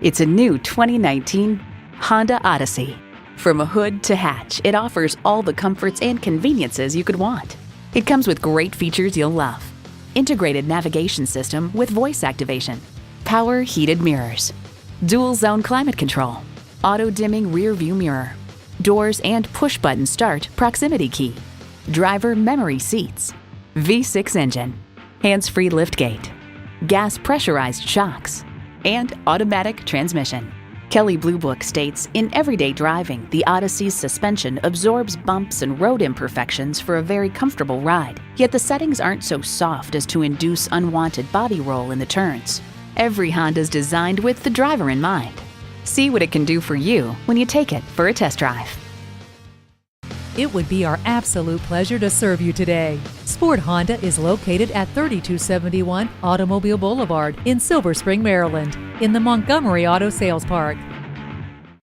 It's a new 2019 Honda Odyssey. From a hood to hatch, it offers all the comforts and conveniences you could want. It comes with great features you'll love. Integrated navigation system with voice activation, power heated mirrors, dual zone climate control, auto dimming rear view mirror, doors and push button start proximity key, driver memory seats, V6 engine, hands-free liftgate, gas pressurized shocks, and automatic transmission. Kelley Blue Book states, in everyday driving, the Odyssey's suspension absorbs bumps and road imperfections for a very comfortable ride, yet the settings aren't so soft as to induce unwanted body roll in the turns. Every Honda's designed with the driver in mind. See what it can do for you when you take it for a test drive. It would be our absolute pleasure to serve you today. Sport Honda is located at 3271 Automobile Boulevard in Silver Spring, Maryland, in the Montgomery Auto Sales Park.